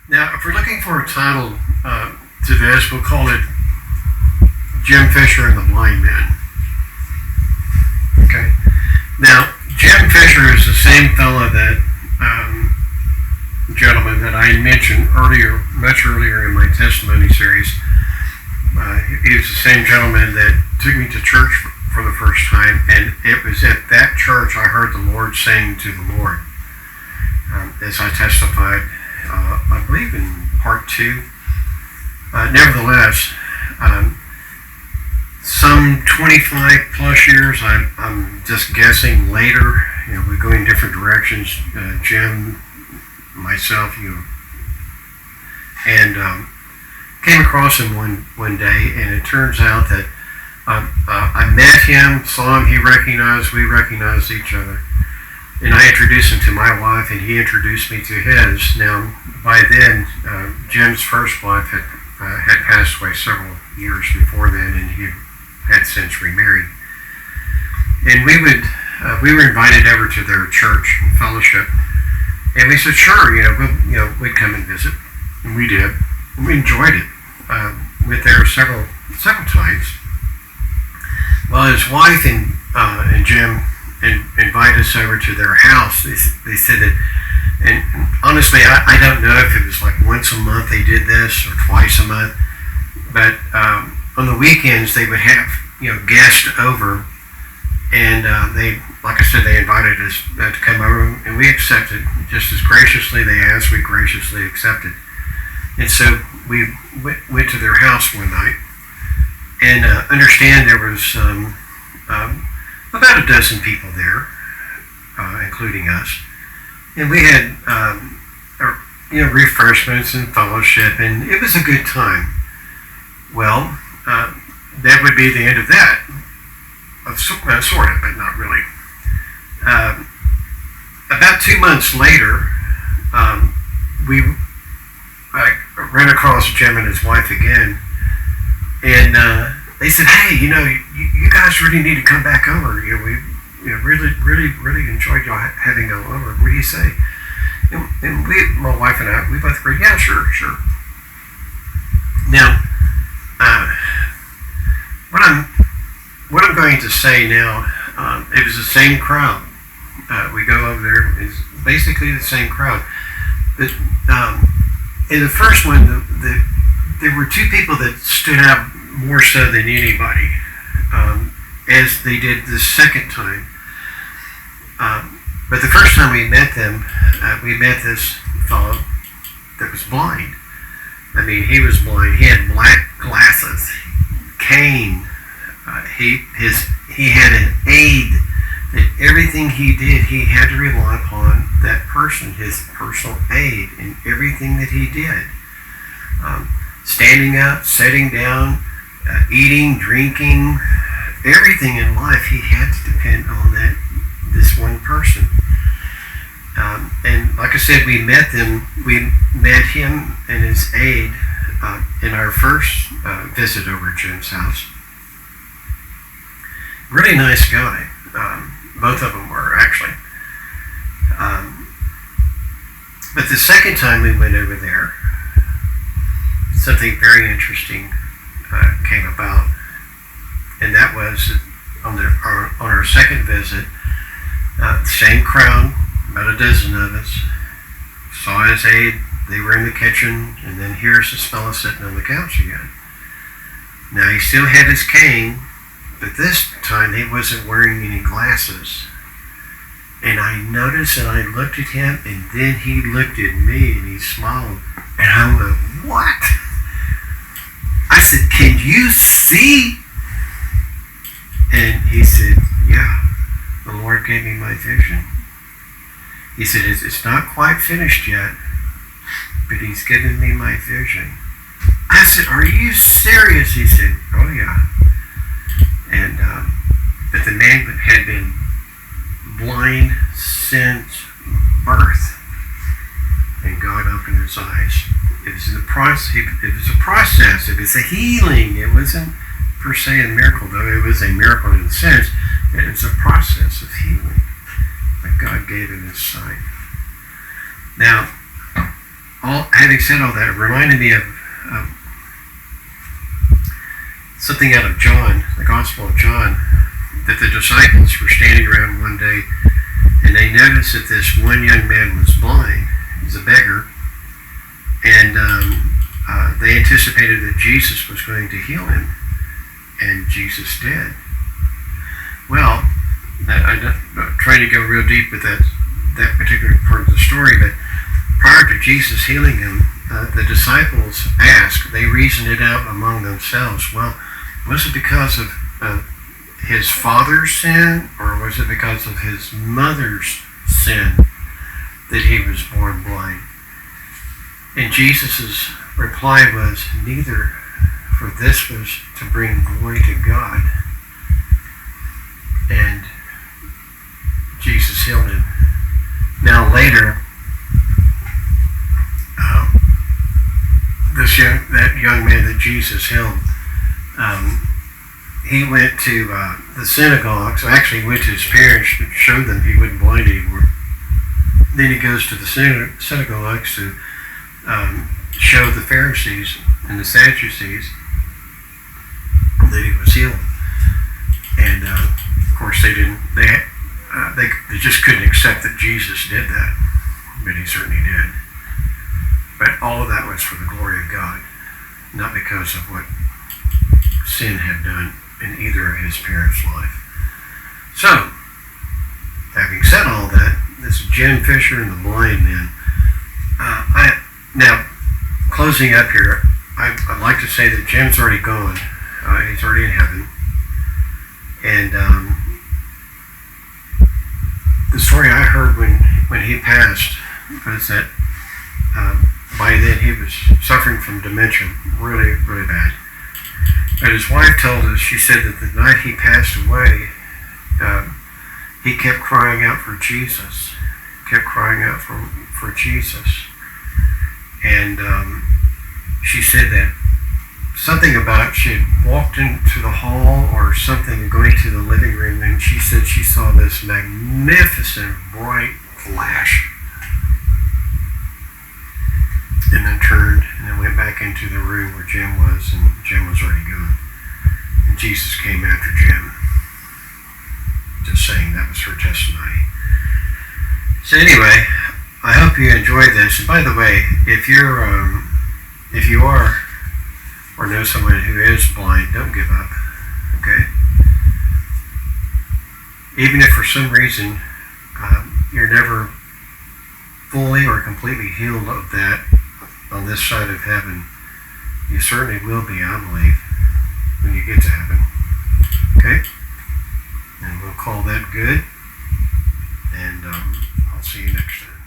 Now, if we're looking for a title to this, we'll call it Jim Fisher and the Blind Man. Okay. Now, Jim Fisher is the same fellow that gentleman that I mentioned earlier, much earlier in my testimony series. He was the same gentleman that took me to church for the first time, and it was at that church I heard the Lord saying to the Lord, as I testified, I believe in part 2. Nevertheless, some 25 plus years, I'm just guessing later, we go in different directions, Jim, myself, and came across him one day, and it turns out that I met him, saw him, we recognized each other, and I introduced him to my wife, and he introduced me to his. Now, by then, Jim's first wife had passed away several years before then, and he had since remarried. And we were invited over to their church and fellowship, and we said, sure, we'd come and visit, and we did. And we enjoyed it. Went there several times. Well, his wife and Jim invited us over to their house. They said that, and honestly, I don't know if it was like once a month they did this or twice a month, but on the weekends they would have guests over, and they, like I said, they invited us to come over, and we accepted just as graciously they asked. We graciously accepted, and so we went to their house one night, and understand there was about a dozen people there, including us, and we had refreshments and fellowship, and it was a good time. Well, that would be the end of that, sort of, but not really. About 2 months later, we ran across Jim and his wife again, and they said, "Hey, you guys really need to come back over. We really enjoyed y'all having y'all over. What do you say?" And my wife and I, we both agreed, "Yeah, sure." Now, what I'm going to say now, it was the same crowd. We go over there, it's basically the same crowd. But in the first one, there were two people that stood out more so than anybody, as they did the second time. But the first time we met them, we met this fellow that was blind. I mean, he was blind. He had black glasses, cane. He had an aid. That everything he did, he had to rely upon that person, his personal aid, in everything that he did. Standing up, sitting down, eating, drinking, everything in life, he had to depend on this one person. And like I said, we met him and his aide in our first visit over at Jim's house. Really nice guy. Both of them were, actually. But the second time we went over there, something very interesting came about, and that was on our second visit, same crowd, about a dozen of us, saw his aide. They were in the kitchen, and then here's this fella sitting on the couch again. Now, he still had his cane, but this time he wasn't wearing any glasses. And I noticed, and I looked at him, and then he looked at me, and he smiled. And I went, "What?" I said, "Can you see?" And he said, "Yeah, the Lord gave me my vision." He said, it's not quite finished yet, but he's given me my vision. I said, "Are you serious?" He said, "Oh, yeah." And but the man had been blind since birth, and God opened his eyes. It was a process. It was a healing. It wasn't per se a miracle, though it was a miracle in a sense. It was a process of healing that God gave him his sight. Now, having having said all that, it reminded me of something out of John, the Gospel of John, that the disciples were standing around one day, and they noticed that this one young man was blind. He was a beggar, and they anticipated that Jesus was going to heal him, and Jesus did. Well, I'm not trying to go real deep with that particular part of the story, but prior to Jesus healing him, the disciples asked, they reasoned it out among themselves, well, was it because of his father's sin, or was it because of his mother's sin that he was born blind? And Jesus' reply was, neither, for this was to bring glory to God. And Jesus healed him. Now later, that young man that Jesus healed, he went to the synagogue. So actually he went to his parents to show them he wasn't blind anymore. Then he goes to the synagogues to show the Pharisees and the Sadducees that he was healed. And of course they didn't. They just couldn't accept that Jesus did that, but he certainly did. But all of that was for the glory of God, not because of what sin had done in either of his parents' life. So, having said all that, this is Jim Fisher and the Blind Man. Now, closing up here, I'd like to say that Jim's already gone. He's already in heaven. And the story I heard when he passed was that by then he was suffering from dementia, really, really bad. But his wife told us, she said that the night he passed away, he kept crying out for Jesus, kept crying out for Jesus. And she said that something about she had walked into the hall or something, going to the living room, and she said she saw this magnificent bright flash, and then turned and then went back into the room where Jim was, and Jim was already gone. And Jesus came after Jim. Just saying, that was her testimony. So anyway, I hope you enjoyed this. And by the way, if you are or know someone who is blind, don't give up. Okay? Even if for some reason you're never fully or completely healed of that on this side of heaven, you certainly will be, I believe, when you get to heaven. Okay? And we'll call that good. And I'll see you next time.